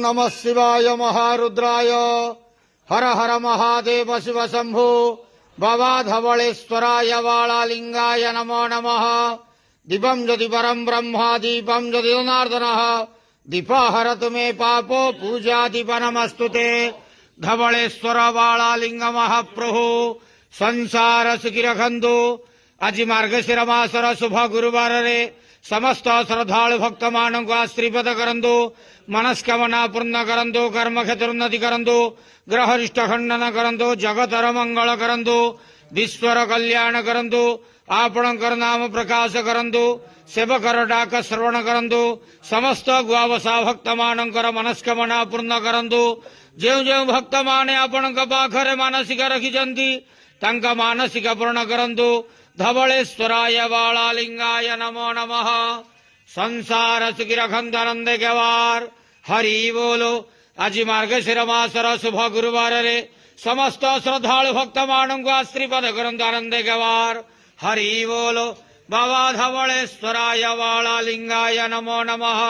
नमः शिवाय महारुद्राय हर हर महादेव शिव शंभो भवाधवलेश्वराय वालालिंगाय नमो नमः। दीपं यदि परं ब्रह्म दीपं यदि जनार्दनः दीपहरतु मे पापो पूजा दीपनमस्तु ते। धवलेश्वर वालालिंग महाप्रभु संसार सुखी रखंतु। आज मार्गशीर मासर शुभ गुरुवार रे समस्त श्रद्धालु भक्त मानक आशीर्वाद करंतु। मनस्कामना पूर्ण करंतु। कर्म क्षेत्र उन्नति करंतु। ग्रहरिष्ट खंडन करंतु। जगतर मंगल करंतु। विश्वर कल्याण करंतु। आपणकर नाम प्रकाश करंतु। सेवकर डाक श्रवण करंतु। समस्त गुआवसा भक्त मानकर मनस्कामना पूर्ण करंतु। जो जो भक्त माने आपणक पाखरे मानसिक रखिछंती तांका मानसिक पूर्ण करंतु। धवलेश्वराय वालालिंगाय नमो नमः। संसार सुखी रखंतु आनंद केवार हरि बोलो। आज मार्गशीर मासर शुभ गुरुवार रे समस्त श्रद्धालु भक्त मानक आशीर्वाद करंतु आनंद केवार हरि बोलो। बाबा धवलेश्वराय वालालिंगाय नमो नमः।